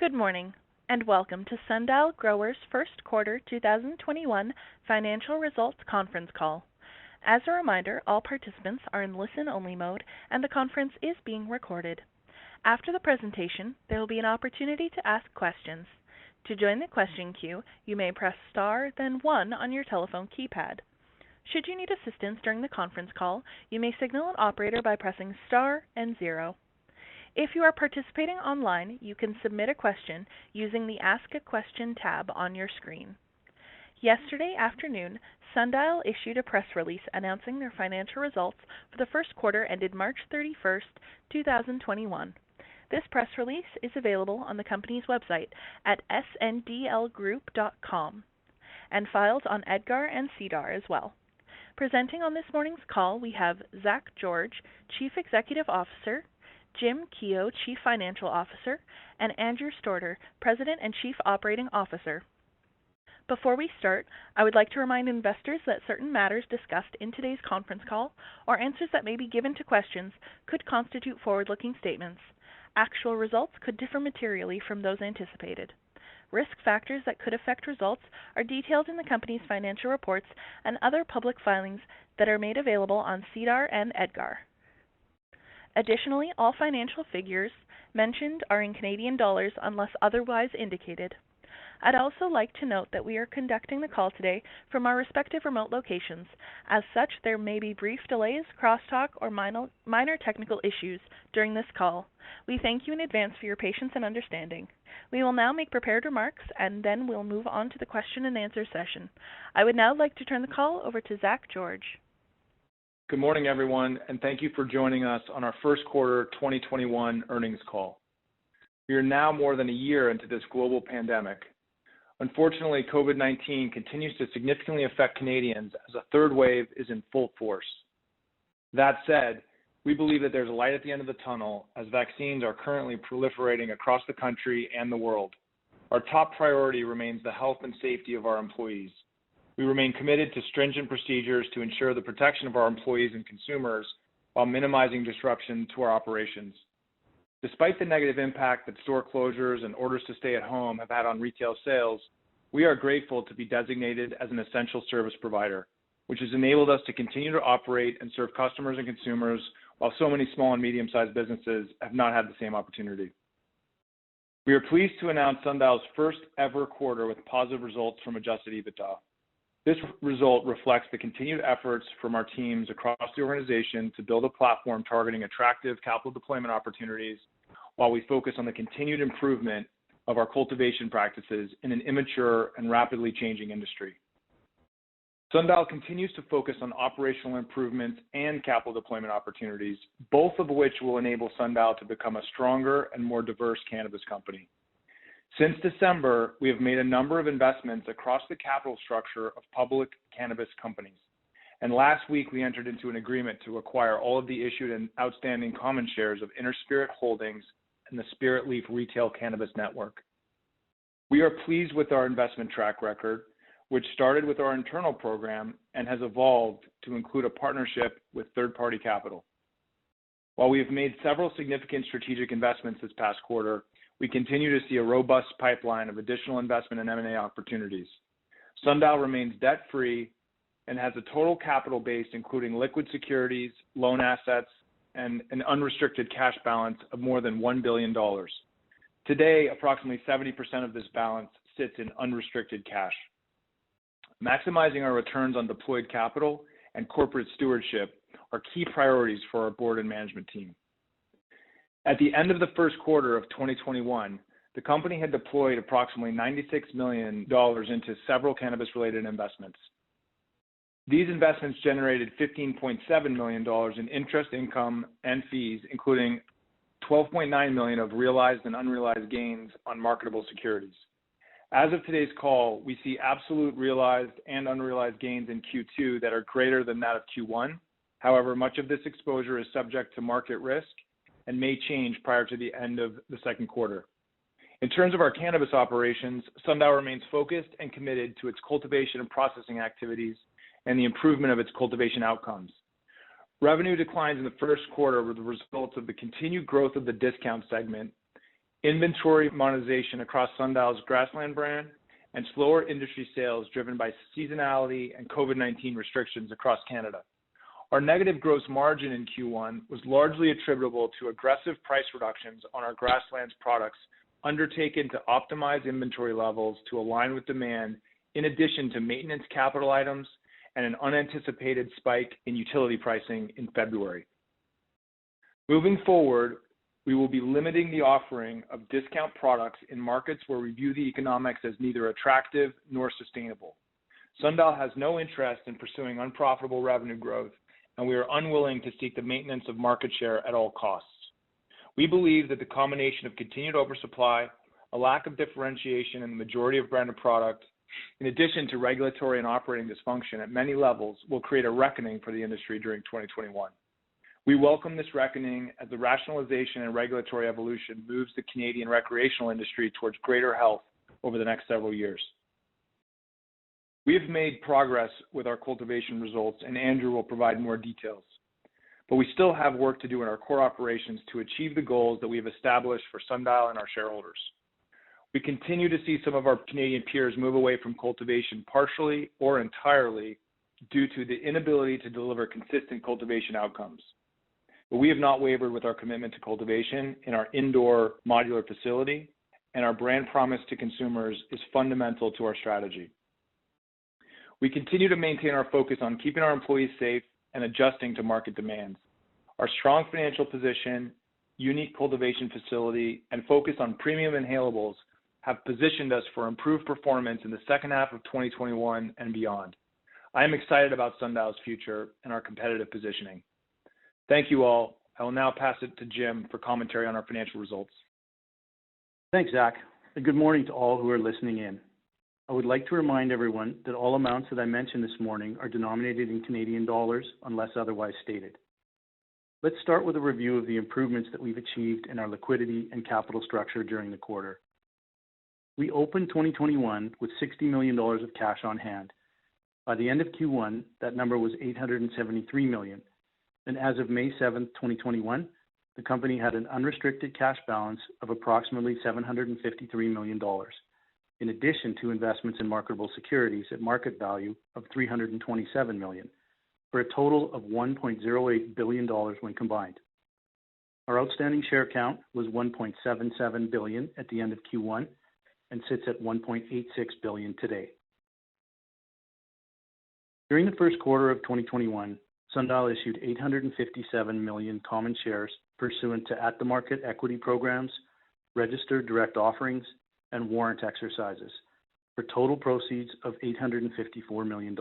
Good morning, and welcome to Sundial Growers' first quarter 2021 financial results conference call. As a reminder, all participants are in listen-only mode, and the conference is being recorded. After the presentation, there will be an opportunity to ask questions. To join the question queue, you may press star, then 1 on your telephone keypad. Should you need assistance during the conference call, you may signal an operator by pressing star and 0. If you are participating online, you can submit a question using the Ask a Question tab on your screen. Yesterday afternoon, Sundial issued a press release announcing their financial results for the first quarter ended March 31st, 2021. This press release is available on the company's website at SNDLgroup.com and filed on EDGAR and SEDAR as well. Presenting on this morning's call, we have Zach George, Chief Executive Officer, Jim Keough, Chief Financial Officer, and Andrew Storter, President and Chief Operating Officer. Before we start, I would like to remind investors that certain matters discussed in today's conference call or answers that may be given to questions could constitute forward-looking statements. Actual results could differ materially from those anticipated. Risk factors that could affect results are detailed in the company's financial reports and other public filings that are made available on SEDAR and EDGAR. Additionally, all financial figures mentioned are in Canadian dollars unless otherwise indicated. I'd also like to note that we are conducting the call today from our respective remote locations. As such, there may be brief delays, crosstalk, or minor technical issues during this call. We thank you in advance for your patience and understanding. We will now make prepared remarks, and then we'll move on to the question and answer session. I would now like to turn the call over to Zach George. Good morning, everyone, and thank you for joining us on our first quarter 2021 earnings call. We are now more than a year into this global pandemic. Unfortunately, COVID-19 continues to significantly affect Canadians as a third wave is in full force. That said, we believe that there's a light at the end of the tunnel as vaccines are currently proliferating across the country and the world. Our top priority remains the health and safety of our employees. We remain committed to stringent procedures to ensure the protection of our employees and consumers while minimizing disruption to our operations. Despite the negative impact that store closures and orders to stay at home have had on retail sales, we are grateful to be designated as an essential service provider, which has enabled us to continue to operate and serve customers and consumers while so many small and medium-sized businesses have not had the same opportunity. We are pleased to announce Sundial's first ever quarter with positive results from adjusted Ebitda. This result reflects the continued efforts from our teams across the organization to build a platform targeting attractive capital deployment opportunities while we focus on the continued improvement of our cultivation practices in an immature and rapidly changing industry. Sundial continues to focus on operational improvements and capital deployment opportunities, both of which will enable Sundial to become a stronger and more diverse cannabis company. Since December, we have made a number of investments across the capital structure of public cannabis companies. And last week, we entered into an agreement to acquire all of the issued and outstanding common shares of Inner Spirit Holdings and the Spirit Leaf Retail Cannabis Network. We are pleased with our investment track record, which started with our internal program and has evolved to include a partnership with third-party capital. While we have made several significant strategic investments this past quarter, we continue to see a robust pipeline of additional investment and M&A opportunities. Sundial remains debt-free and has a total capital base including liquid securities, loan assets, and an unrestricted cash balance of more than $1 billion. Today, approximately 70% of this balance sits in unrestricted cash. Maximizing our returns on deployed capital and corporate stewardship are key priorities for our board and management team. At the end of the first quarter of 2021, the company had deployed approximately $96 million into several cannabis-related investments. These investments generated $15.7 million in interest income and fees, including $12.9 million of realized and unrealized gains on marketable securities. As of today's call, we see absolute realized and unrealized gains in Q2 that are greater than that of Q1. However, much of this exposure is subject to market risk and may change prior to the end of the second quarter. In terms of our cannabis operations, Sundial remains focused and committed to its cultivation and processing activities and the improvement of its cultivation outcomes. Revenue declines in the first quarter were the results of the continued growth of the discount segment inventory monetization across Sundial's Grassland brand, and slower industry sales driven by seasonality and COVID-19 restrictions across Canada. Our negative gross margin in Q1 was largely attributable to aggressive price reductions on our Grasslands products undertaken to optimize inventory levels to align with demand, in addition to maintenance capital items and an unanticipated spike in utility pricing in February. Moving forward, we will be limiting the offering of discount products in markets where we view the economics as neither attractive nor sustainable. Sundial has no interest in pursuing unprofitable revenue growth, and we are unwilling to seek the maintenance of market share at all costs. We believe that the combination of continued oversupply, a lack of differentiation in the majority of branded product, in addition to regulatory and operating dysfunction at many levels, will create a reckoning for the industry during 2021. We welcome this reckoning as the rationalization and regulatory evolution moves the Canadian recreational industry towards greater health over the next several years. We have made progress with our cultivation results, and Andrew will provide more details. But we still have work to do in our core operations to achieve the goals that we have established for Sundial and our shareholders. We continue to see some of our Canadian peers move away from cultivation partially or entirely due to the inability to deliver consistent cultivation outcomes. But we have not wavered with our commitment to cultivation in our indoor modular facility, and our brand promise to consumers is fundamental to our strategy. We continue to maintain our focus on keeping our employees safe and adjusting to market demands. Our strong financial position, unique cultivation facility, and focus on premium inhalables have positioned us for improved performance in the second half of 2021 and beyond. I am excited about Sundial's future and our competitive positioning. Thank you all. I will now pass it to Jim for commentary on our financial results. Thanks, Zach, and good morning to all who are listening in. I would like to remind everyone that all amounts that I mentioned this morning are denominated in Canadian dollars unless otherwise stated. Let's start with a review of the improvements that we've achieved in our liquidity and capital structure during the quarter. We opened 2021 with $60 million of cash on hand. By the end of Q1, that number was $873 million. And as of May 7, 2021, the company had an unrestricted cash balance of approximately $753 million, in addition to investments in marketable securities at market value of $327 million, for a total of $1.08 billion when combined. Our outstanding share count was 1.77 billion at the end of Q1 and sits at 1.86 billion today. During the first quarter of 2021, Sundial issued 857 million common shares pursuant to at-the-market equity programs, registered direct offerings, and warrant exercises, for total proceeds of $854 million.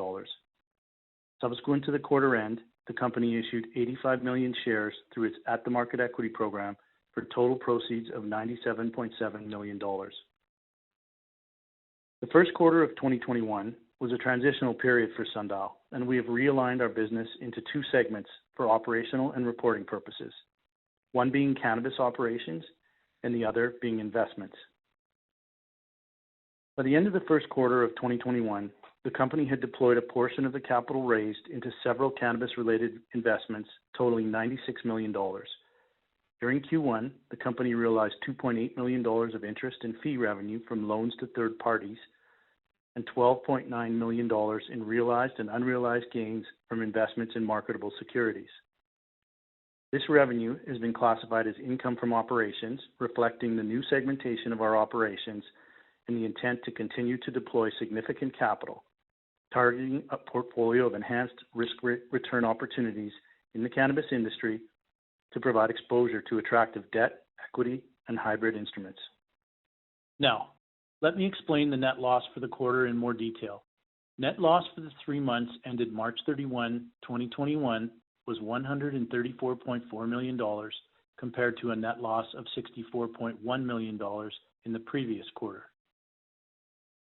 Subsequent to the quarter end, the company issued 85 million shares through its at-the-market equity program for total proceeds of $97.7 million. The first quarter of 2021 was a transitional period for Sundial, and we have realigned our business into two segments for operational and reporting purposes, one being cannabis operations and the other being investments. By the end of the first quarter of 2021, the company had deployed a portion of the capital raised into several cannabis-related investments totaling $96 million. During Q1, the company realized $2.8 million of interest and fee revenue from loans to third parties and $12.9 million in realized and unrealized gains from investments in marketable securities. This revenue has been classified as income from operations, reflecting the new segmentation of our operations and the intent to continue to deploy significant capital, targeting a portfolio of enhanced risk-return opportunities in the cannabis industry to provide exposure to attractive debt, equity, and hybrid instruments. Now, let me explain the net loss for the quarter in more detail. Net loss for the 3 months ended March 31, 2021 was $134.4 million compared to a net loss of $64.1 million in the previous quarter.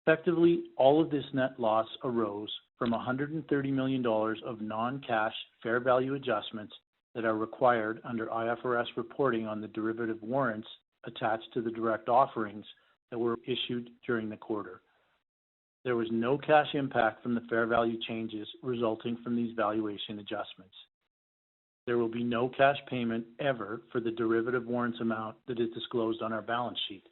Effectively, all of this net loss arose from $130 million of non-cash fair value adjustments that are required under IFRS reporting on the derivative warrants attached to the direct offerings that were issued during the quarter. There was no cash impact from the fair value changes resulting from these valuation adjustments. there will be no cash payment ever for the derivative warrants amount that is disclosed on our balance sheet.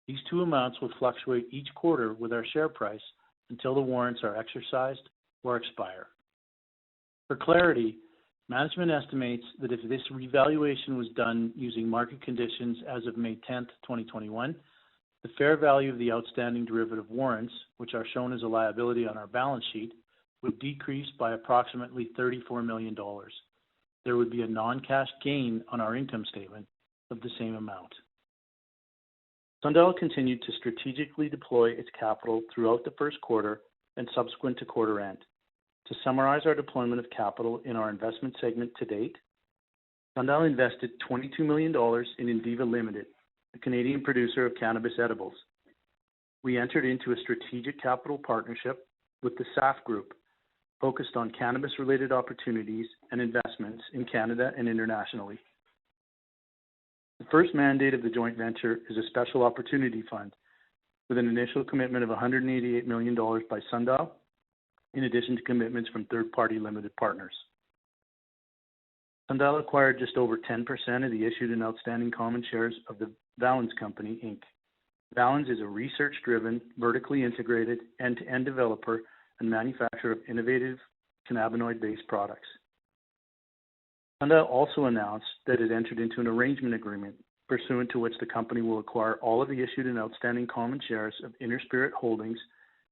These two amounts will fluctuate each quarter with our share price until the warrants are exercised or expire. For clarity, management estimates that if this revaluation was done using market conditions as of May 10, 2021, the fair value of the outstanding derivative warrants, which are shown as a liability on our balance sheet, would decrease by approximately $34 million. There would be a non-cash gain on our income statement of the same amount. Sundial continued to strategically deploy its capital throughout the first quarter and subsequent to quarter end. To summarize our deployment of capital in our investment segment to date, Sundial invested $22 million in Indiva Limited, a Canadian producer of cannabis edibles. We entered into a strategic capital partnership with the SAF Group, focused on cannabis-related opportunities and investments in Canada and internationally. The first mandate of the joint venture is a special opportunity fund with an initial commitment of $188 million by Sundial, in addition to commitments from third-party limited partners. Sundial acquired just over 10% of the issued and outstanding common shares of the Valens Company, Inc. Valens is a research-driven, vertically integrated, end-to-end developer and manufacturer of innovative cannabinoid-based products. Sundial also announced that it entered into an arrangement agreement pursuant to which the company will acquire all of the issued and outstanding common shares of Inner Spirit Holdings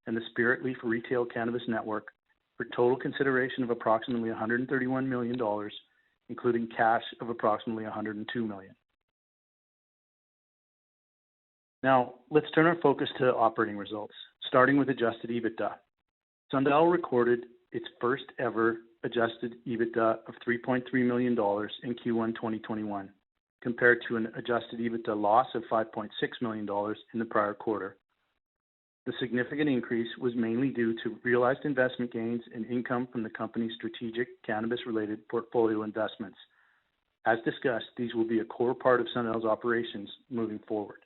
and the Spirit Leaf Retail Cannabis Network for total consideration of approximately $131 million, including cash of approximately $102 million. Now, let's turn our focus to operating results, starting with adjusted Ebitda. Sundial recorded its first ever adjusted Ebitda of $3.3 million in Q1 2021, compared to an adjusted Ebitda loss of $5.6 million in the prior quarter. The significant increase was mainly due to realized investment gains and income from the company's strategic cannabis-related portfolio investments. As discussed, these will be a core part of Sundial's operations moving forward.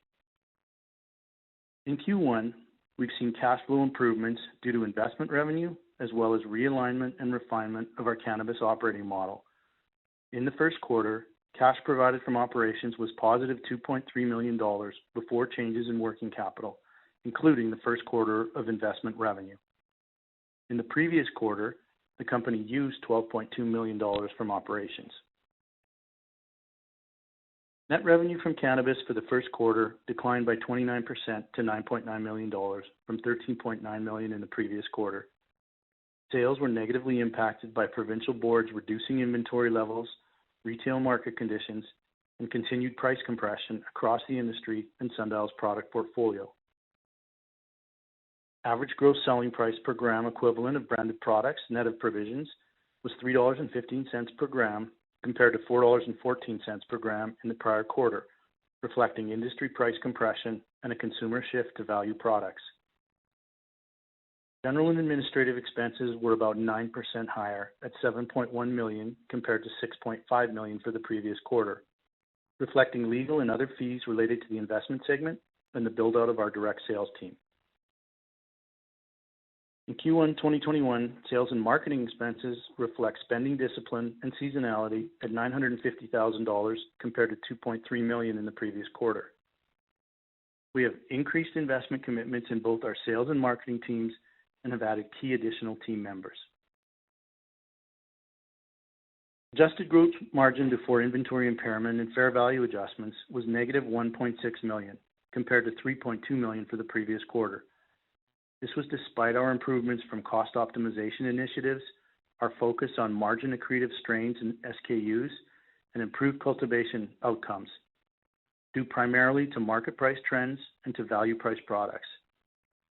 In Q1, we've seen cash flow improvements due to investment revenue, as well as realignment and refinement of our cannabis operating model. In the first quarter, cash provided from operations was positive $2.3 million before changes in working capital, including the first quarter of investment revenue. In the previous quarter, the company used $12.2 million from operations. Net revenue from cannabis for the first quarter declined by 29% to $9.9 million from $13.9 million in the previous quarter. Sales were negatively impacted by provincial boards reducing inventory levels, retail market conditions, and continued price compression across the industry and Sundial's product portfolio. Average gross selling price per gram equivalent of branded products, net of provisions, was $3.15 per gram, compared to $4.14 per gram in the prior quarter, reflecting industry price compression and a consumer shift to value products. General and administrative expenses were about 9% higher at $7.1 million compared to $6.5 million for the previous quarter, reflecting legal and other fees related to the investment segment and the build-out of our direct sales team. In Q1 2021, sales and marketing expenses reflect spending discipline and seasonality at $950,000 compared to $2.3 million in the previous quarter. We have increased investment commitments in both our sales and marketing teams and have added key additional team members. Adjusted gross margin before inventory impairment and fair value adjustments was negative $1.6 million compared to $3.2 million for the previous quarter. This was despite our improvements from cost optimization initiatives, our focus on margin accretive strains and SKUs, and improved cultivation outcomes, due primarily to market price trends and to value price products.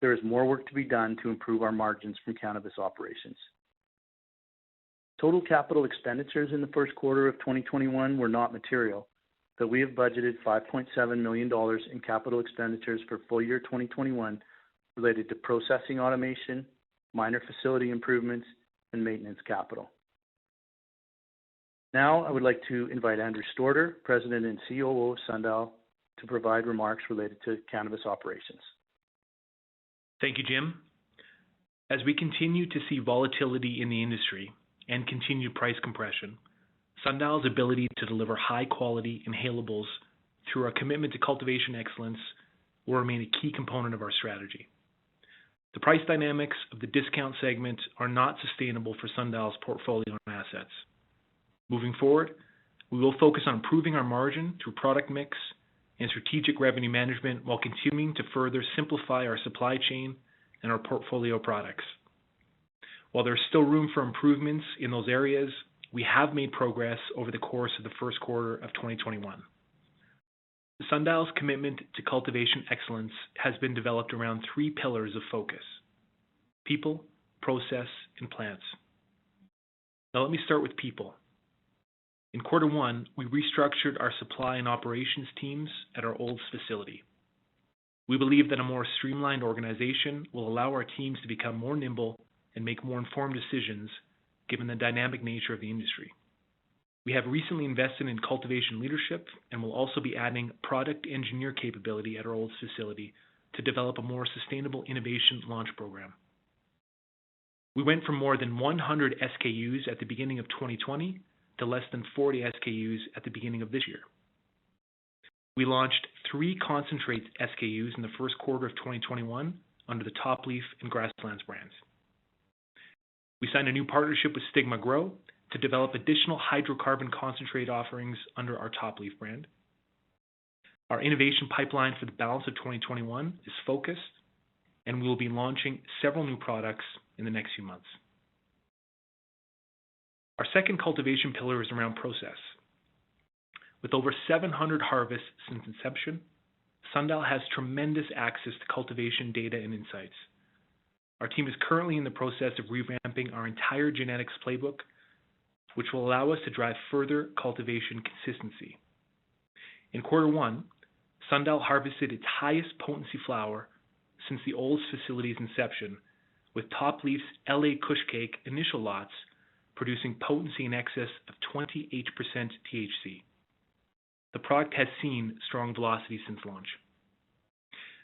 There is more work to be done to improve our margins from cannabis operations. Total capital expenditures in the first quarter of 2021 were not material, but we have budgeted $5.7 million in capital expenditures for full year 2021 related to processing automation, minor facility improvements, and maintenance capital. Now, I would like to invite Andrew Storter, President and COO of Sundial, to provide remarks related to cannabis operations. Thank you, Jim. As we continue to see volatility in the industry and continued price compression, Sundial's ability to deliver high-quality inhalables through our commitment to cultivation excellence will remain a key component of our strategy. The price dynamics of the discount segment are not sustainable for Sundial's portfolio and assets. Moving forward, we will focus on improving our margin through product mix and strategic revenue management while continuing to further simplify our supply chain and our portfolio of products. While there's still room for improvements in those areas, we have made progress over the course of the first quarter of 2021. Sundial's commitment to cultivation excellence has been developed around 3 pillars of focus: people, process, and plants. Now let me start with people. In quarter 1, we restructured our supply and operations teams at our Olds facility. We believe that a more streamlined organization will allow our teams to become more nimble and make more informed decisions given the dynamic nature of the industry. We have recently invested in cultivation leadership and will also be adding product engineer capability at our Olds facility to develop a more sustainable innovation launch program. We went from more than 100 SKUs at the beginning of 2020 to less than 40 SKUs at the beginning of this year. We launched 3 concentrate SKUs in the first quarter of 2021 under the Top Leaf and Grasslands brands. We signed a new partnership with Stigma Grow to develop additional hydrocarbon concentrate offerings under our Top Leaf brand. Our innovation pipeline for the balance of 2021 is focused, and we will be launching several new products in the next few months. Our second cultivation pillar is around process. With over 700 harvests since inception, Sundial has tremendous access to cultivation data and insights. Our team is currently in the process of revamping our entire genetics playbook, which will allow us to drive further cultivation consistency. In quarter 1, Sundial harvested its highest potency flower since the Olds facility's inception, with Top Leaf's LA Kush Cake initial lots producing potency in excess of 28% THC. The product has seen strong velocity since launch.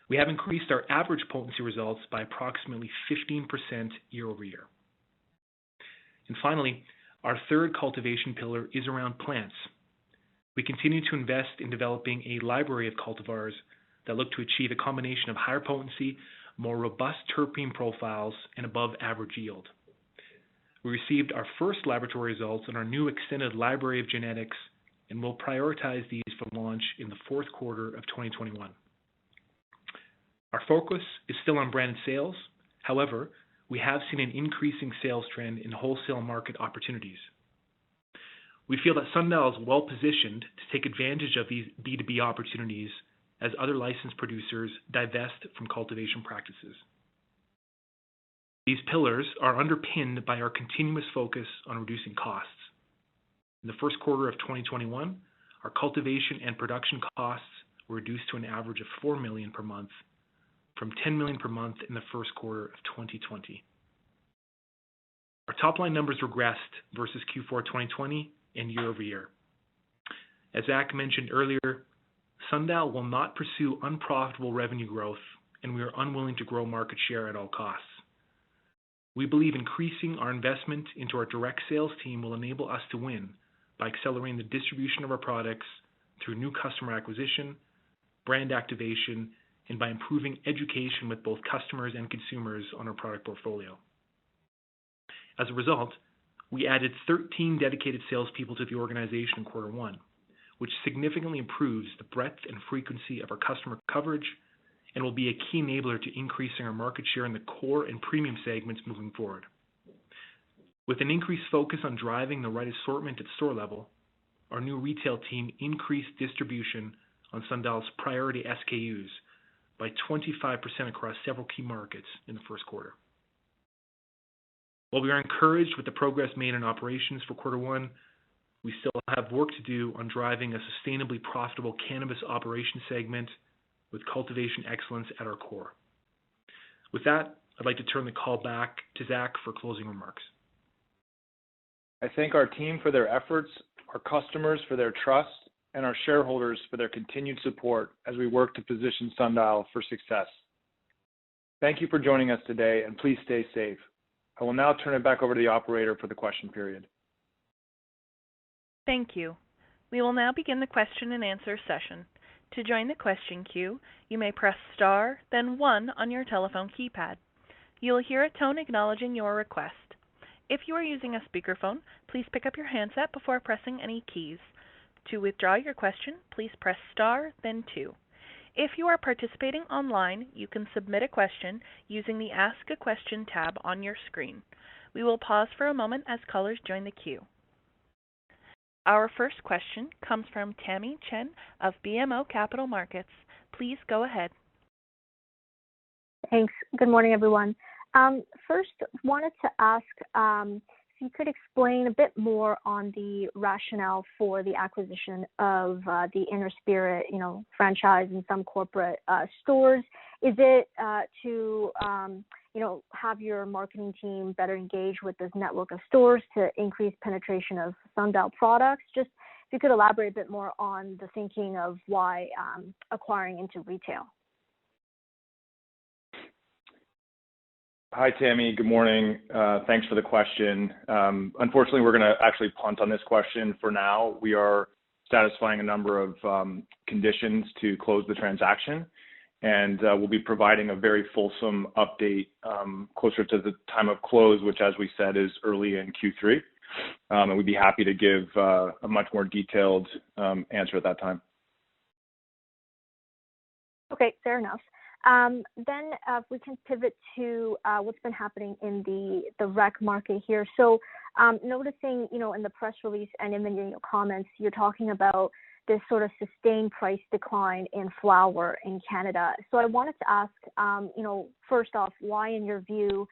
We have increased our average potency results by approximately 15% year over year. And finally, our third cultivation pillar is around plants. We continue to invest in developing a library of cultivars that look to achieve a combination of higher potency, more robust terpene profiles, and above average yield. We received our first laboratory results on our new extended library of genetics and will prioritize these for launch in the fourth quarter of 2021. Our focus is still on branded sales. However, we have seen an increasing sales trend in wholesale market opportunities. We feel that Sundial is well positioned to take advantage of these B2B opportunities as other licensed producers divest from cultivation practices. These pillars are underpinned by our continuous focus on reducing costs. In the first quarter of 2021, our cultivation and production costs were reduced to an average of $4 million per month from $10 million per month in the first quarter of 2020. Our top line numbers regressed versus Q4 2020 and year over year. As Zach mentioned earlier, Sundial will not pursue unprofitable revenue growth, and we are unwilling to grow market share at all costs. We believe increasing our investment into our direct sales team will enable us to win by accelerating the distribution of our products through new customer acquisition, brand activation, and by improving education with both customers and consumers on our product portfolio. As a result, we added 13 dedicated salespeople to the organization in quarter 1, which significantly improves the breadth and frequency of our customer coverage and will be a key enabler to increasing our market share in the core and premium segments moving forward. With an increased focus on driving the right assortment at store level, our new retail team increased distribution on Sundial's priority SKUs by 25% across several key markets in the first quarter. While we are encouraged with the progress made in operations for quarter 1, we still have work to do on driving a sustainably profitable cannabis operation segment with cultivation excellence at our core. With that, I'd like to turn the call back to Zach for closing remarks. I thank our team for their efforts, our customers for their trust, and our shareholders for their continued support as we work to position Sundial for success. Thank you for joining us today, and please stay safe. I will now turn it back over to the operator for the question period. Thank you. We will now begin the question and answer session. To join the question queue, you may press star, then 1 on your telephone keypad. You will hear a tone acknowledging your request. If you are using a speakerphone, please pick up your handset before pressing any keys. To withdraw your question, please press star, then 2. If you are participating online, you can submit a question using the Ask a Question tab on your screen. We will pause for a moment as callers join the queue. Our first question comes from Tamy Chen of BMO Capital Markets. Please go ahead. Thanks. Good morning, everyone. First, wanted to ask if you could explain a bit more on the rationale for the acquisition of the Inner Spirit, franchise and some corporate stores. Is it to, have your marketing team better engage with this network of stores to increase penetration of Sundial products? Just if you could elaborate a bit more on the thinking of why acquiring into retail. Hi, Tammy. Good morning. Thanks for the question. Unfortunately, we're going to actually punt on this question for now. We are satisfying a number of conditions to close the transaction, and we'll be providing a very fulsome update closer to the time of close, which, as we said, is early in Q3. And we'd be happy to give a much more detailed answer at that time. Okay, fair enough. Then if we can pivot to what's been happening in the rec market here. So noticing, in the press release and in the comments, you're talking about this sort of sustained price decline in flower in Canada. So I wanted to ask, first off, why in your view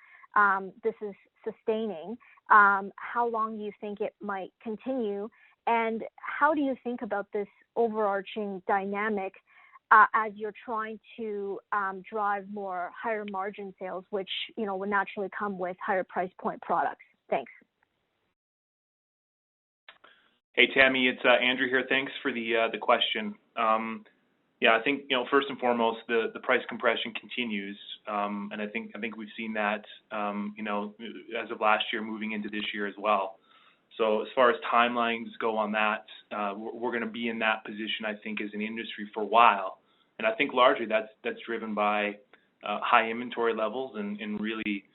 this is sustaining? How long do you think it might continue? And how do you think about this overarching dynamic as you're trying to drive more higher margin sales, which, would naturally come with higher price point products? Thanks. Hey, Tammy, it's Andrew here. Thanks for the question. I think, first and foremost, the price compression continues, and I think we've seen that, as of last year, moving into this year as well. So as far as timelines go on that, we're going to be in that position, I think, as an industry for a while. And I think largely that's driven by high inventory levels and really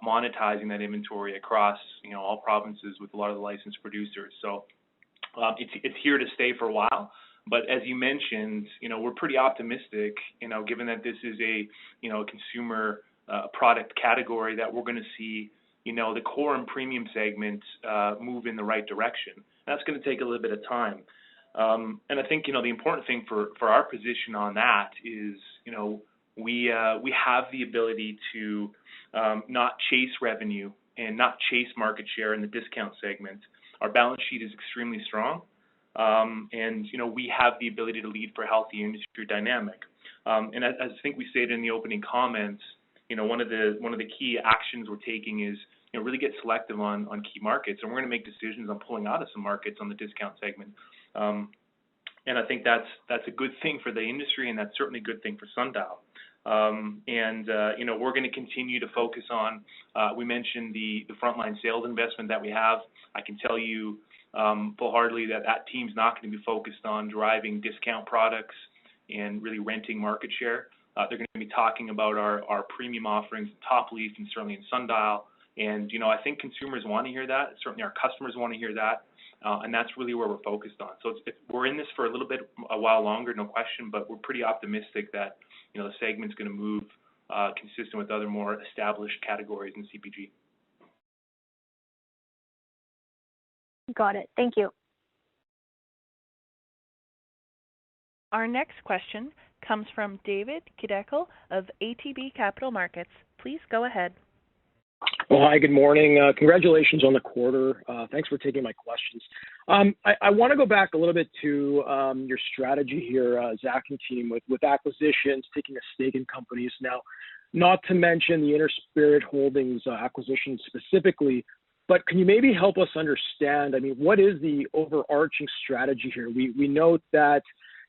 monetizing that inventory across, all provinces with a lot of the licensed producers. So it's here to stay for a while. But as you mentioned, we're pretty optimistic, given that this is a consumer product category, that we're going to see, the core and premium segments move in the right direction. That's going to take a little bit of time. And I think, the important thing for our position on that is, we have the ability to not chase revenue and not chase market share in the discount segment. Our balance sheet is extremely strong, and we have the ability to lead for a healthy industry dynamic. And as I think we stated in the opening comments, one of the key actions we're taking is really get selective on key markets, and we're going to make decisions on pulling out of some markets on the discount segment. And I think that's a good thing for the industry, and that's certainly a good thing for Sundial. We're going to continue to focus on, we mentioned the frontline sales investment that we have. I can tell you full-heartedly that team's not going to be focused on driving discount products and really renting market share. They're going to be talking about our premium offerings, Top Leaf, and certainly in Sundial. And, I think consumers want to hear that. Certainly our customers want to hear that. And that's really where we're focused on. So we're in this for a while longer, no question, but we're pretty optimistic that, the segment's going to move consistent with other more established categories in CPG. Got it. Thank you. Our next question comes from David Kideckel of ATB Capital Markets. Please go ahead. Well, hi, good morning. Congratulations on the quarter. Thanks for taking my questions. I want to go back a little bit to your strategy here, Zach and team, with acquisitions, taking a stake in companies. Now, not to mention the Inner Spirit Holdings acquisition specifically, but can you maybe help us understand, what is the overarching strategy here? We note that,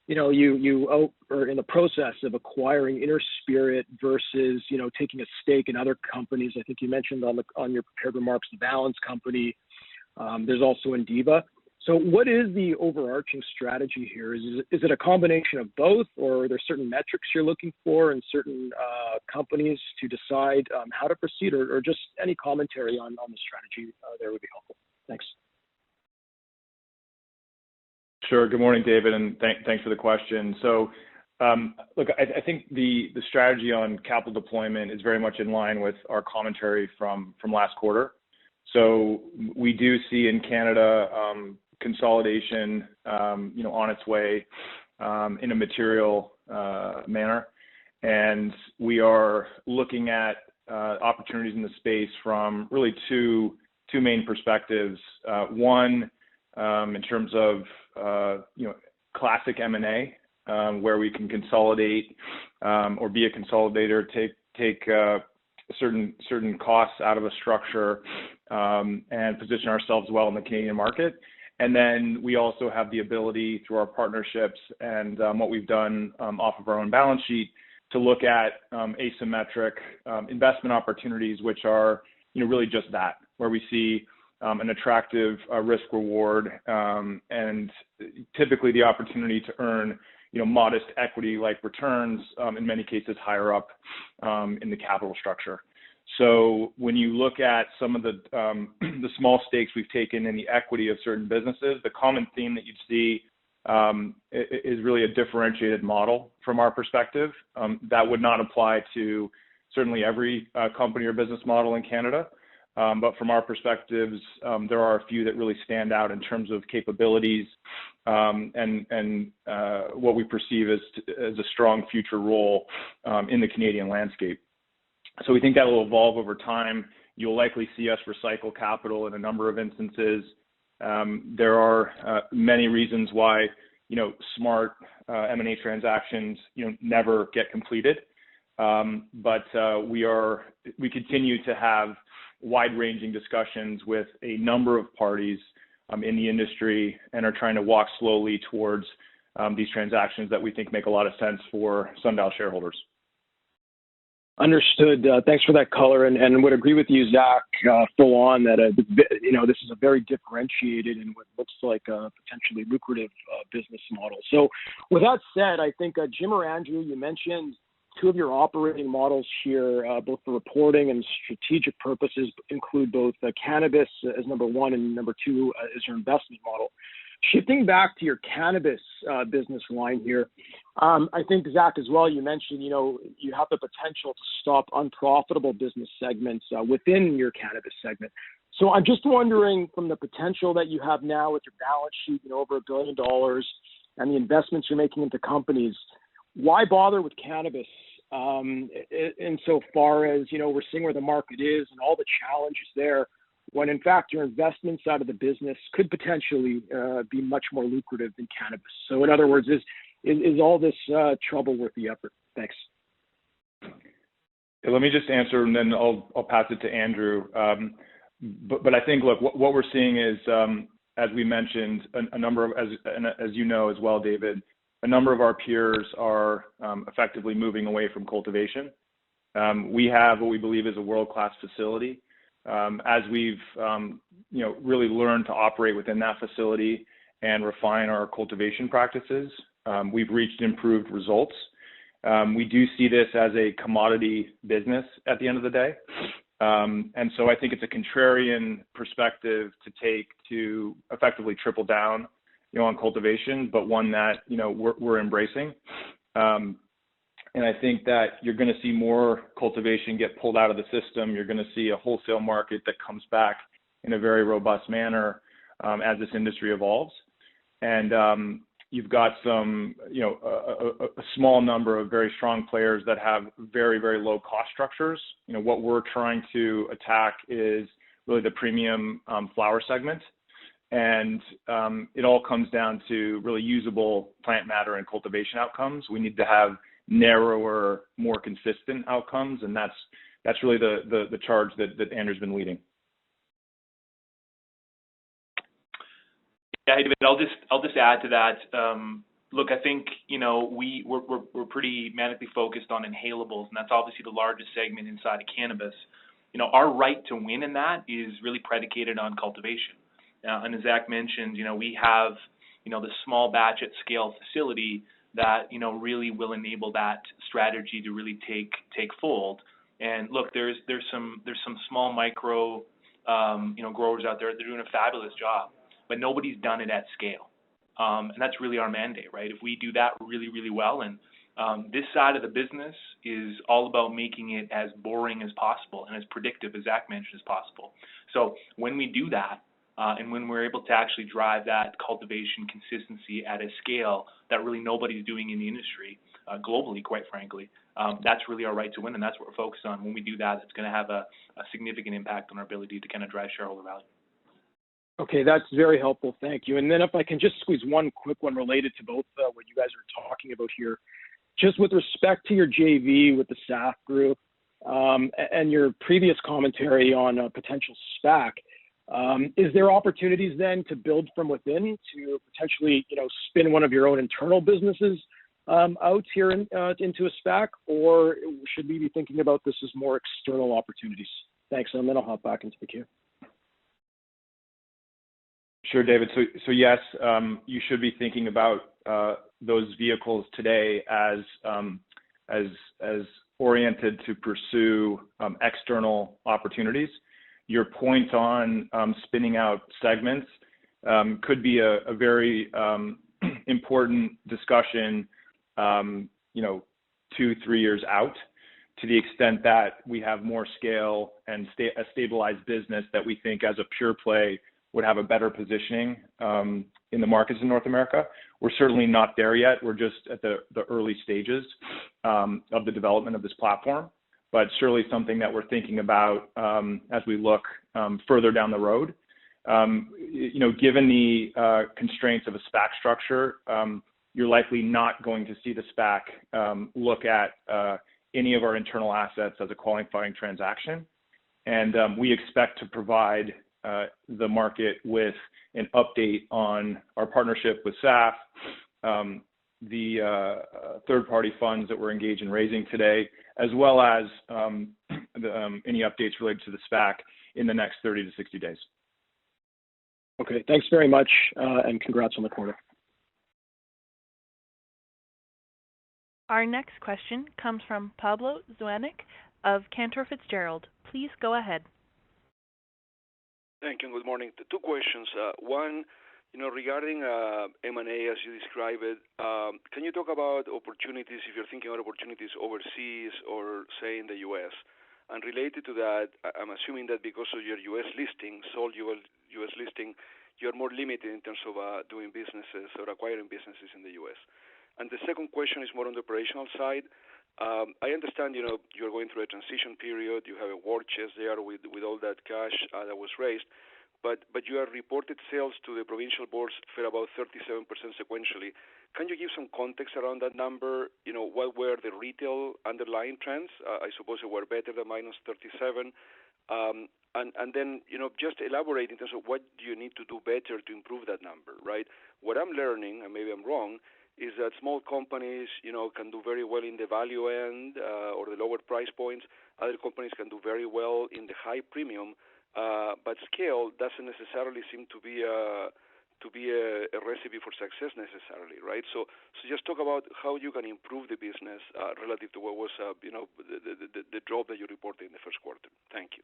you are in the process of acquiring Inner Spirit versus, taking a stake in other companies. I think you mentioned on your prepared remarks, the Balance Company. There's also Indiva. So what is the overarching strategy here? Is it a combination of both, or are there certain metrics you're looking for in certain companies to decide how to proceed, or just any commentary on the strategy there would be helpful. Thanks. Sure. Good morning, David, and thanks for the question. So, look, I think the strategy on capital deployment is very much in line with our commentary from last quarter. So we do see in Canada consolidation, on its way in a material manner, and we are looking at opportunities in the space from really two main perspectives. One, in terms of classic M&A, where we can consolidate or be a consolidator, take certain costs out of a structure and position ourselves well in the Canadian market. And then we also have the ability through our partnerships and what we've done off of our own balance sheet to look at asymmetric investment opportunities, which are really just that, where we see an attractive risk reward and typically the opportunity to earn modest equity-like returns, in many cases higher up in the capital structure. So when you look at some of the small stakes we've taken in the equity of certain businesses, the common theme that you'd see is really a differentiated model from our perspective. That would not apply to certainly every company or business model in Canada. But from our perspectives, there are a few that really stand out in terms of capabilities and what we perceive as a strong future role in the Canadian landscape. So we think that will evolve over time. You'll likely see us recycle capital in a number of instances. There are many reasons why smart M&A transactions never get completed. But we continue to have wide-ranging discussions with a number of parties in the industry and are trying to walk slowly towards these transactions that we think make a lot of sense for Sundial shareholders. Understood. Thanks for that color, and would agree with you, Zach, full on that this is a very differentiated and what looks like a potentially lucrative business model. So, with that said, I think Jim or Andrew, you mentioned two of your operating models here, both for reporting and strategic purposes, include both cannabis as number one and number two as your investment model. Shifting back to your cannabis business line here, I think, Zach, as well, you mentioned, you have the potential to stop unprofitable business segments within your cannabis segment. So I'm just wondering, from the potential that you have now with your balance sheet, over $1 billion, and the investments you're making into companies, why bother with cannabis insofar as, we're seeing where the market is and all the challenges there, when in fact your investment side of the business could potentially be much more lucrative than cannabis? So in other words, is all this trouble worth the effort? Thanks. Let me just answer, and then I'll pass it to Andrew. But I think, look, what we're seeing is, as we mentioned, a number of, as you know as well, David, a number of our peers are effectively moving away from cultivation. We have what we believe is a world-class facility. As we've really learned to operate within that facility and refine our cultivation practices, we've reached improved results. We do see this as a commodity business at the end of the day. And so I think it's a contrarian perspective to take to effectively triple down on cultivation, but one that we're embracing. And I think that you're going to see more cultivation get pulled out of the system. You're going to see a wholesale market that comes back in a very robust manner as this industry evolves. And you've got some, a small number of very strong players that have very, very low cost structures. What we're trying to attack is really the premium flower segment. And it all comes down to really usable plant matter and cultivation outcomes. We need to have narrower, more consistent outcomes, and that's really the charge that Andrew's been leading. Yeah, hey, David, I'll just add to that. Look, I think we're pretty manically focused on inhalables, and that's obviously the largest segment inside of cannabis. Our right to win in that is really predicated on cultivation. And as Zach mentioned, we have, the small batch at scale facility that, really will enable that strategy to really take fold. And look, there's some small micro, growers out there that are doing a fabulous job, but nobody's done it at scale. And that's really our mandate, right? If we do that really, really well, and this side of the business is all about making it as boring as possible and as predictive, as Zach mentioned, as possible. So when we do that, and when we're able to actually drive that cultivation consistency at a scale that really nobody's doing in the industry, globally, quite frankly, that's really our right to win, and that's what we're focused on. When we do that, it's going to have a significant impact on our ability to kind of drive shareholder value. Okay, that's very helpful. Thank you. And then if I can just squeeze one quick one related to both what you guys are talking about here, just with respect to your JV with the SAF group and your previous commentary on a potential SPAC, is there opportunities then to build from within to potentially, spin one of your own internal businesses out here into a SPAC, or should we be thinking about this as more external opportunities? Thanks, and then I'll hop back into the queue. Sure, David. So yes, you should be thinking about those vehicles today as oriented to pursue external opportunities. Your point on spinning out segments could be a very important discussion, 2-3 years out, to the extent that we have more scale and a stabilized business that we think as a pure play would have a better positioning in the markets in North America. We're certainly not there yet. We're just at the early stages of the development of this platform, but surely something that we're thinking about as we look further down the road. Given the constraints of a SPAC structure, you're likely not going to see the SPAC look at any of our internal assets as a qualifying transaction. And we expect to provide the market with an update on our partnership with SAF, the third-party funds that we're engaged in raising today, as well as any updates related to the SPAC in the next 30 to 60 days. Okay, thanks very much, and congrats on the quarter. Our next question comes from Pablo Zuanic of Cantor Fitzgerald. Please go ahead. Thank you. Good morning. Two questions. One, regarding M&A as you describe it, can you talk about opportunities, if you're thinking about opportunities overseas or, say, in the U.S.? And related to that, I'm assuming that because of your U.S. listing, sole U.S. listing, you're more limited in terms of doing businesses or acquiring businesses in the U.S. And the second question is more on the operational side. I understand, you're going through a transition period. You have a war chest there with all that cash that was raised, but your reported sales to the provincial boards fell about 37% sequentially. Can you give some context around that number? What were the retail underlying trends? I suppose they were better than minus 37. And then, just elaborate in terms of what do you need to do better to improve that number, right? What I'm learning, and maybe I'm wrong, is that small companies, can do very well in the value end or the lower price points. Other companies can do very well in the high premium, but scale doesn't necessarily seem to be a recipe for success necessarily, right? So just talk about how you can improve the business relative to what was, the drop that you reported in the first quarter. Thank you.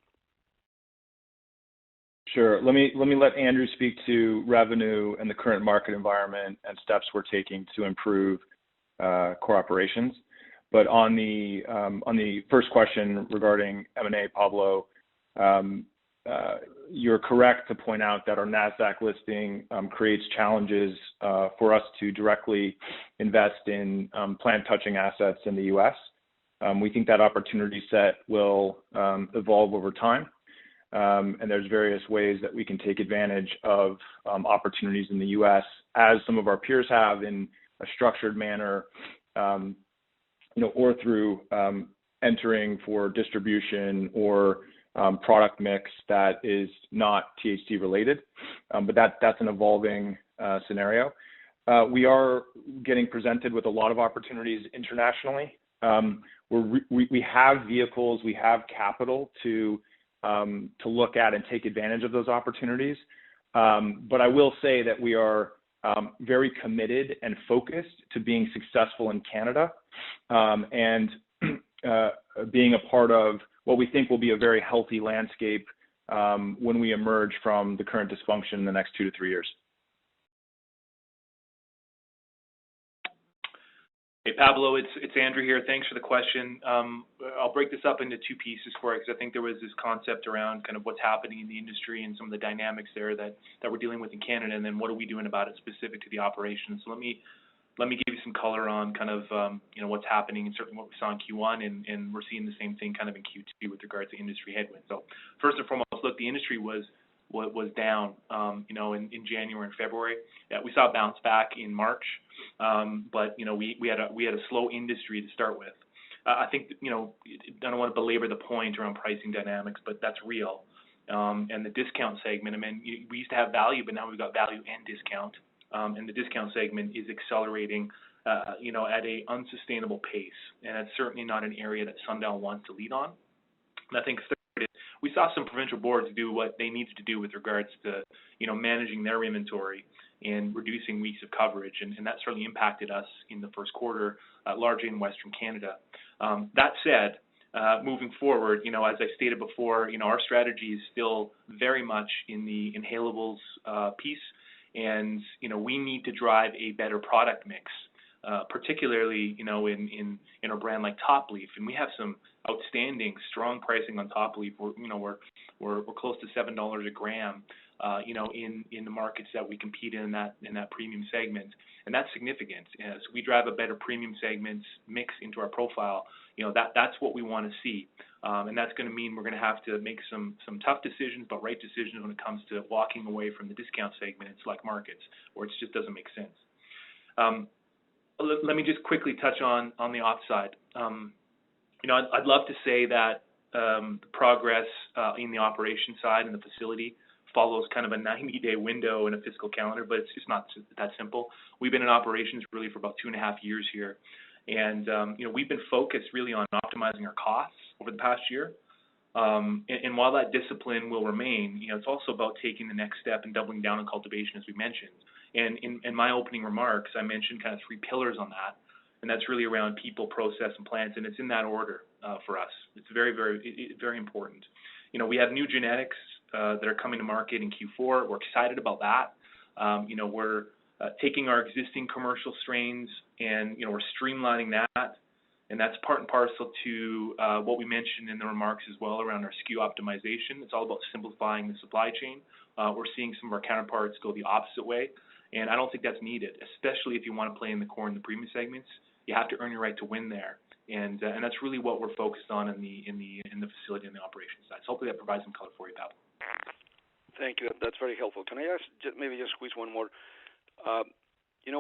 Sure. Let me let Andrew speak to revenue and the current market environment and steps we're taking to improve core operations. But on the first question regarding M&A, Pablo, you're correct to point out that our NASDAQ listing creates challenges for us to directly invest in plant-touching assets in the U.S. We think that opportunity set will evolve over time. And there's various ways that we can take advantage of opportunities in the U.S. as some of our peers have in a structured manner, or through entering for distribution or product mix that is not THC related. But that's an evolving scenario. We are getting presented with a lot of opportunities internationally. We have vehicles, we have capital to look at and take advantage of those opportunities. But I will say that we are very committed and focused to being successful in Canada and being a part of what we think will be a very healthy landscape when we emerge from the current dysfunction in the next 2 to 3 years. Hey, Pablo, it's Andrew here. Thanks for the question. I'll break this up into two pieces for you because I think there was this concept around kind of what's happening in the industry and some of the dynamics there that we're dealing with in Canada, and then what are we doing about it specific to the operations. So let me give you some color on kind of what's happening and certainly what we saw in Q1, and we're seeing the same thing kind of in Q2 with regards to industry headwinds. So first and foremost, look, the industry was down, in January and February. Yeah, we saw a bounce back in March, but we had a slow industry to start with. I think I don't want to belabor the point around pricing dynamics, but that's real. And the discount segment, I mean, we used to have value, but now we've got value and discount, and the discount segment is accelerating, at a unsustainable pace, and it's certainly not an area that Sundial wants to lead on. And I think third, we saw some provincial boards do what they needed to do with regards to, managing their inventory and reducing weeks of coverage, and that certainly impacted us in the first quarter, largely in Western Canada. That said, moving forward, as I stated before, our strategy is still very much in the inhalables piece, and we need to drive a better product mix, particularly in a brand like Top Leaf, and we have some outstanding strong pricing on Top Leaf. We're close to $7 a gram, in the markets that we compete in that premium segment, and that's significant. As we drive a better premium segment mix into our profile, that's what we want to see, and that's going to mean we're going to have to make some tough decisions, but right decisions when it comes to walking away from the discount segment in select markets where it just doesn't make sense. Let me just quickly touch on the off side. I'd love to say that the progress in the operation side and the facility follows kind of a 90-day window in a fiscal calendar, but it's just not that simple. We've been in operations really for about 2.5 years here, and we've been focused really on optimizing our costs over the past year. And while that discipline will remain, it's also about taking the next step and doubling down on cultivation, as we mentioned. And in my opening remarks, I mentioned kind of 3 pillars on that, and that's really around people, process, and plants, and it's in that order for us. It's very, very, very important. We have new genetics that are coming to market in Q4. We're excited about that. We're taking our existing commercial strains and, we're streamlining that, and that's part and parcel to what we mentioned in the remarks as well around our SKU optimization. It's all about simplifying the supply chain. We're seeing some of our counterparts go the opposite way, and I don't think that's needed, especially if you want to play in the core and the premium segments. You have to earn your right to win there, and that's really what we're focused on in the facility and the operations side. So hopefully that provides some color for you, Pablo. Thank you. That's very helpful. Can I ask, maybe just squeeze one more?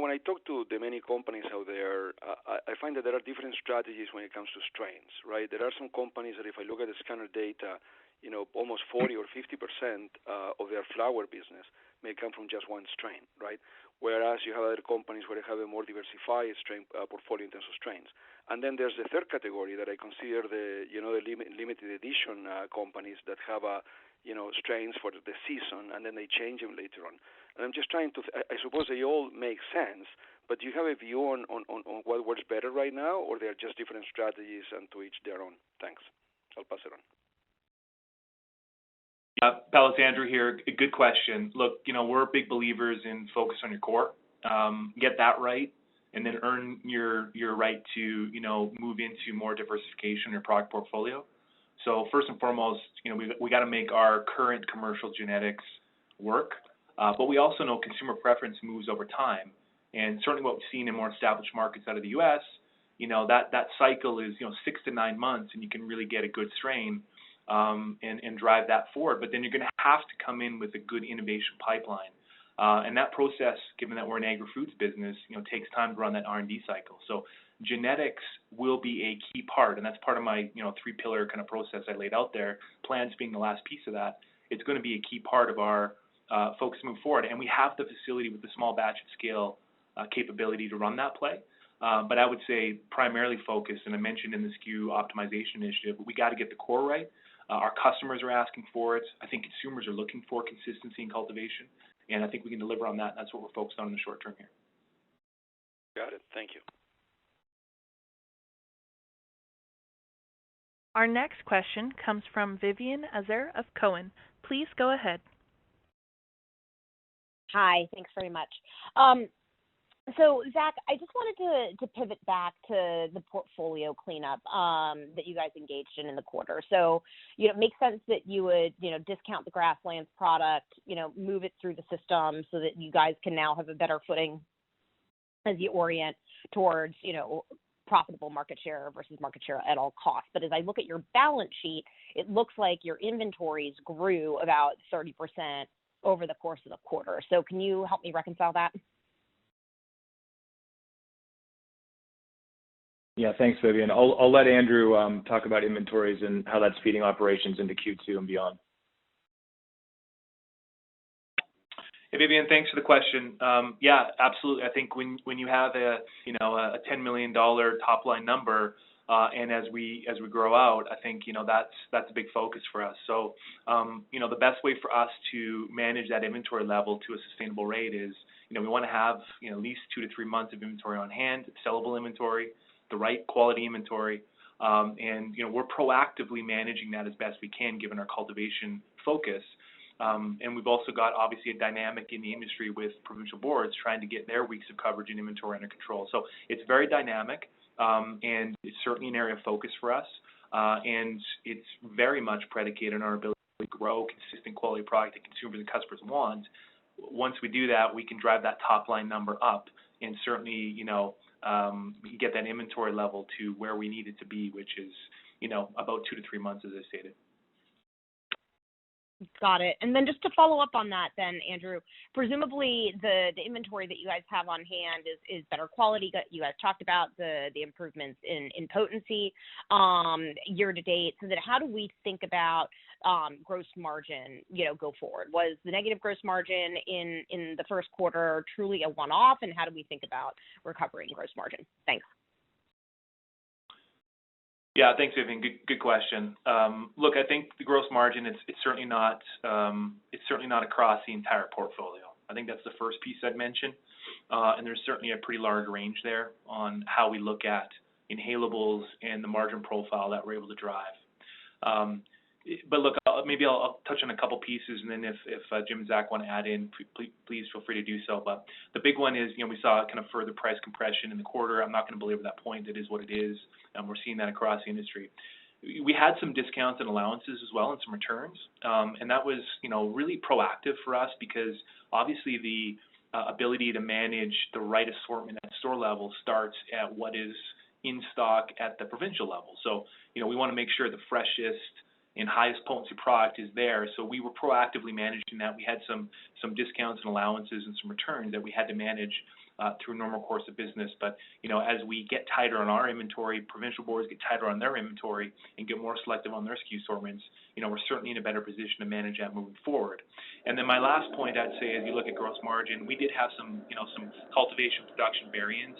When I talk to the many companies out there, I find that there are different strategies when it comes to strains, right? There are some companies that if I look at the scanner data, almost 40 or 50% of their flower business may come from just one strain, right? Whereas you have other companies where they have a more diversified strain portfolio in terms of strains. And then there's the third category that I consider the limited edition companies that have strains for the season, and then they change them later on. And I'm just trying to, I suppose they all make sense, but do you have a view on what works better right now, or they're just different strategies and to each their own? Thanks. I'll pass it on. Pablo, it's Andrew here. Good question. Look, we're big believers in focus on your core. Get that right, and then earn your right to, move into more diversification in your product portfolio. So first and foremost, we got to make our current commercial genetics work, but we also know consumer preference moves over time, and certainly what we've seen in more established markets out of the U.S., that cycle is 6 to 9 months, and you can really get a good strain and drive that forward. But then you're going to have to come in with a good innovation pipeline, and that process, given that we're an agri-foods business, takes time to run that R&D cycle. So genetics will be a key part, and that's part of my 3-pillar kind of process I laid out there, plants being the last piece of that. It's going to be a key part of our focus moving forward, and we have the facility with the small batch scale capability to run that play. But I would say primarily focused, and I mentioned in the SKU optimization initiative, we got to get the core right. Our customers are asking for it. I think consumers are looking for consistency in cultivation, and I think we can deliver on that. That's what we're focused on in the short term here. Got it. Thank you. Our next question comes from Vivian Azer of Cowen. Please go ahead. Hi, thanks very much. So, Zach, I just wanted to pivot back to the portfolio cleanup that you guys engaged in the quarter. So, it makes sense that you would, discount the Grasslands product, move it through the system so that you guys can now have a better footing as you orient towards, profitable market share versus market share at all costs. But as I look at your balance sheet, it looks like your inventories grew about 30% over the course of the quarter. So can you help me reconcile that? Yeah, thanks, Vivian. I'll let Andrew talk about inventories and how that's feeding operations into Q2 and beyond. Hey, Vivian, thanks for the question. Yeah, absolutely. I think when you have a $10 million top line number, and as we grow out, I think that's a big focus for us. So the best way for us to manage that inventory level to a sustainable rate is we want to have at least 2 to 3 months of inventory on hand, sellable inventory, the right quality inventory, and we're proactively managing that as best we can given our cultivation focus. And we've also got obviously a dynamic in the industry with provincial boards trying to get their weeks of coverage and inventory under control. So it's very dynamic, and it's certainly an area of focus for us. And it's very much predicated on our ability to grow consistent quality product that consumers and customers want. Once we do that, we can drive that top line number up and certainly, get that inventory level to where we need it to be, which is, about 2 to 3 months, as I stated. Got it. And then just to follow up on that then, Andrew, presumably the inventory that you guys have on hand is better quality. You guys talked about the improvements in potency year to date. So then how do we think about gross margin, go forward? Was the negative gross margin in the first quarter truly a one-off, and how do we think about recovering gross margin? Thanks. Yeah, thanks, Vivian. Good question. Look, I think the gross margin it's certainly not across the entire portfolio. I think that's the first piece I'd mention, and there's certainly a pretty large range there on how we look at inhalables and the margin profile that we're able to drive. But look, maybe I'll touch on a couple pieces, and then if Jim and Zach want to add in, please feel free to do so. But the big one is, we saw kind of further price compression in the quarter. I'm not going to belabor that point. It is what it is, and we're seeing that across the industry. We had some discounts and allowances as well and some returns, and that was, really proactive for us because obviously the ability to manage the right assortment at store level starts at what is in stock at the provincial level. So, we want to make sure the freshest and highest potency product is there. So we were proactively managing that. We had some discounts and allowances and some returns that we had to manage through normal course of business. But, as we get tighter on our inventory, provincial boards get tighter on their inventory and get more selective on their SKU assortments, we're certainly in a better position to manage that moving forward. And then my last point, I'd say, as you look at gross margin, we did have some cultivation production variance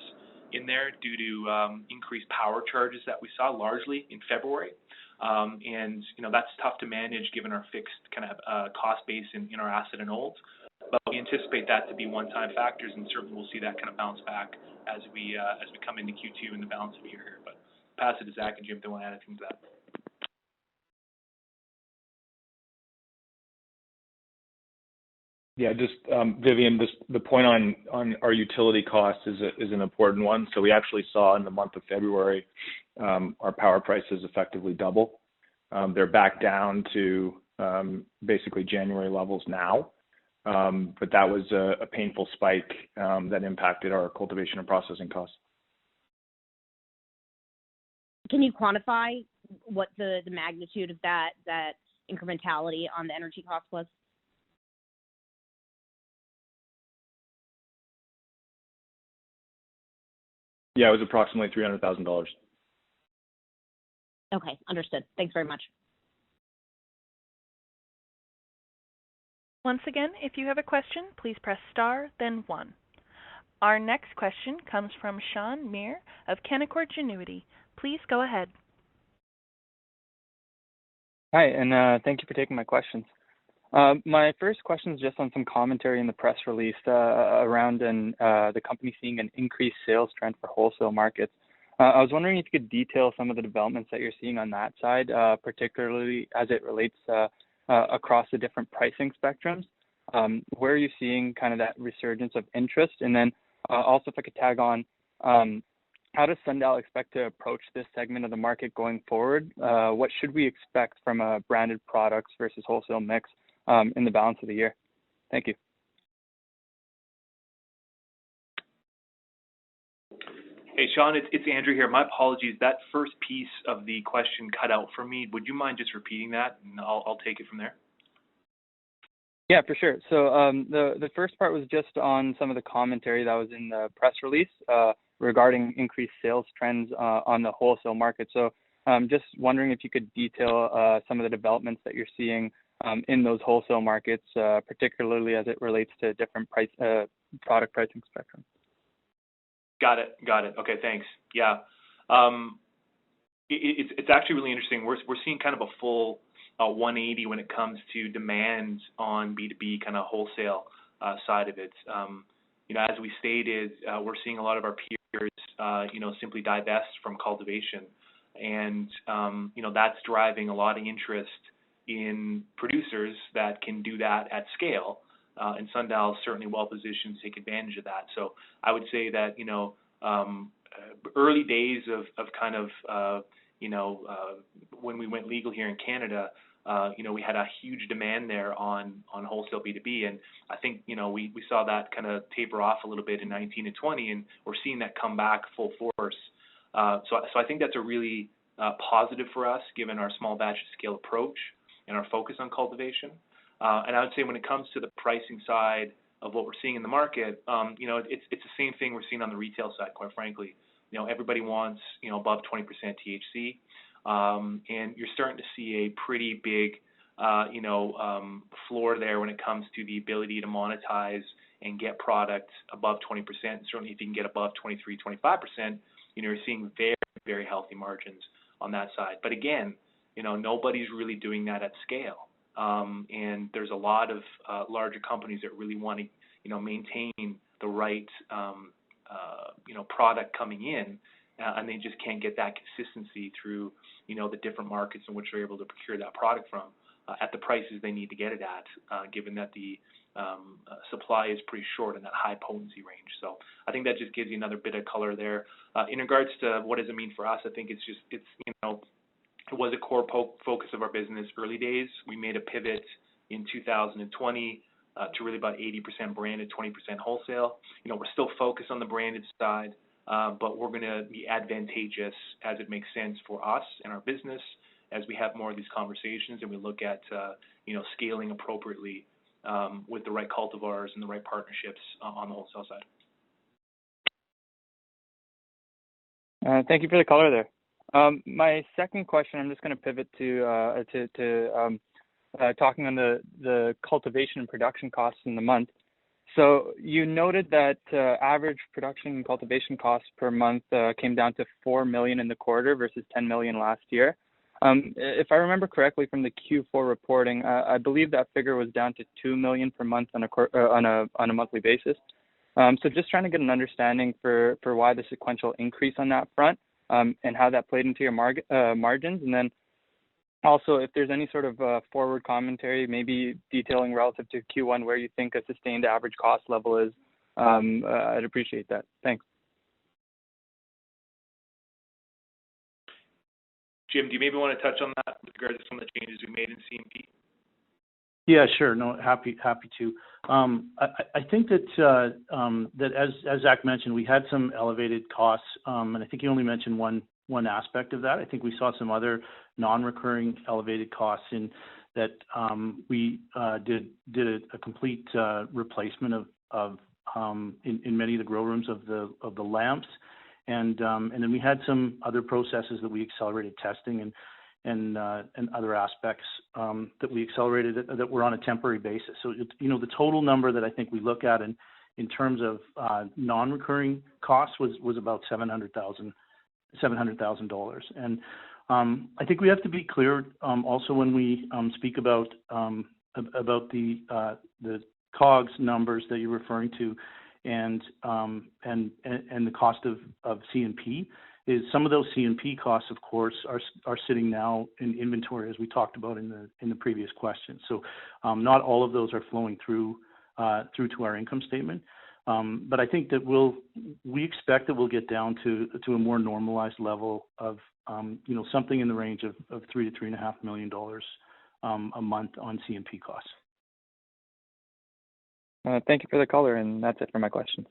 in there due to increased power charges that we saw largely in February. And, that's tough to manage given our fixed kind of cost base in our asset and olds. But we anticipate that to be one-time factors, and certainly we'll see that kind of bounce back as we come into Q2 and the balance of the year here. But pass it to Zach and Jim if they want to add anything to that. Yeah, just Vivian, the point on our utility costs is an important one. So we actually saw in the month of February our power prices effectively double. They're back down to basically January levels now, but that was a painful spike that impacted our cultivation and processing costs. Can you quantify what the magnitude of that incrementality on the energy cost was? Yeah, it was approximately $300,000. Okay, understood. Thanks very much. Once again, if you have a question, please press star, then 1. Our next question comes from Sean Muir of Canaccord Genuity. Please go ahead. Hi, and thank you for taking my questions. My first question is just on some commentary in the press release around the company seeing an increased sales trend for wholesale markets. I was wondering if you could detail some of the developments that you're seeing on that side, particularly as it relates across the different pricing spectrums. Where are you seeing kind of that resurgence of interest? And then also if I could tag on, how does Sundial expect to approach this segment of the market going forward? What should we expect from a branded products versus wholesale mix in the balance of the year? Thank you. Hey, Sean, it's Andrew here. My apologies. That first piece of the question cut out for me. Would you mind just repeating that, and I'll take it from there? Yeah, for sure. So the first part was just on some of the commentary that was in the press release regarding increased sales trends on the wholesale market. So just wondering if you could detail some of the developments that you're seeing in those wholesale markets, particularly as it relates to different product pricing spectrum. Got it. Okay, thanks. Yeah. It's actually really interesting. We're seeing kind of a full 180 when it comes to demand on B2B kind of wholesale side of it. As we stated, we're seeing a lot of our peers, simply divest from cultivation. And, that's driving a lot of interest in producers that can do that at scale. And Sundial is certainly well positioned to take advantage of that. So I would say that, early days of kind of, when we went legal here in Canada, we had a huge demand there on wholesale B2B. And I think, we saw that kind of taper off a little bit in 19 and 20, and we're seeing that come back full force. So I think that's a really positive for us, given our small batch scale approach and our focus on cultivation. And I would say when it comes to the pricing side of what we're seeing in the market, it's the same thing we're seeing on the retail side, quite frankly. Everybody wants, above 20% THC. And you're starting to see a pretty big, floor there when it comes to the ability to monetize and get product above 20%. Certainly if you can get above 23, 25%, you're seeing very, very healthy margins on that side. But again, nobody's really doing that at scale. And there's a lot of larger companies that really want to, maintain the right, product coming in, and they just can't get that consistency through, the different markets in which they're able to procure that product from at the prices they need to get it at, given that the supply is pretty short in that high potency range. So I think that just gives you another bit of color there. In regards to what does it mean for us, I think it was a core focus of our business early days. We made a pivot in 2020 to really about 80% branded, 20% wholesale. We're still focused on the branded side, but we're going to be advantageous as it makes sense for us and our business as we have more of these conversations and we look at, scaling appropriately with the right cultivars and the right partnerships on the wholesale side. Thank you for the color there. My second question, I'm just going to pivot to talking on the cultivation and production costs in the month. So you noted that average production and cultivation costs per month came down to $4 million in the quarter versus $10 million last year. If I remember correctly from the Q4 reporting, I believe that figure was down to $2 million per month on a monthly basis. So just trying to get an understanding for why the sequential increase on that front, and how that played into your margins. And then also if there's any sort of forward commentary, maybe detailing relative to Q1 where you think a sustained average cost level is, I'd appreciate that. Thanks. Jim, do you maybe want to touch on that with regard to some of the changes we made in CMP? Yeah, sure. No, happy to. I think that that as Zach mentioned, we had some elevated costs, and I think you only mentioned one aspect of that. I think we saw some other non-recurring elevated costs in that we did a complete replacement of in many of the grow rooms of the lamps, and then we had some other processes that we accelerated testing and other aspects that we accelerated that were on a temporary basis. So the total number that I think we look at in terms of non-recurring costs was about $700,000 $700,000. And I think we have to be clear also when we speak about the COGS numbers that you're referring to, and the cost of C&P. Is some of those C&P costs, of course, are sitting now in inventory, as we talked about in the previous question. So not all of those are flowing through to our income statement. But I think that we expect that we'll get down to a more normalized level of something in the range of $3 to $3.5 million a month on C&P costs. Thank you for the color, and that's it for my questions.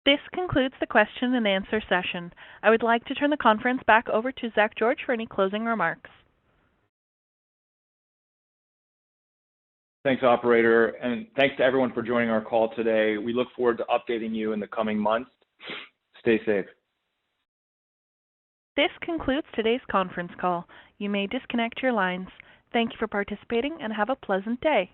This concludes the question and answer session. I would like to turn the conference back over to Zach George for any closing remarks. Thanks, operator, and thanks to everyone for joining our call today. We look forward to updating you in the coming months. Stay safe. This concludes today's conference call. You may disconnect your lines. Thank you for participating and have a pleasant day.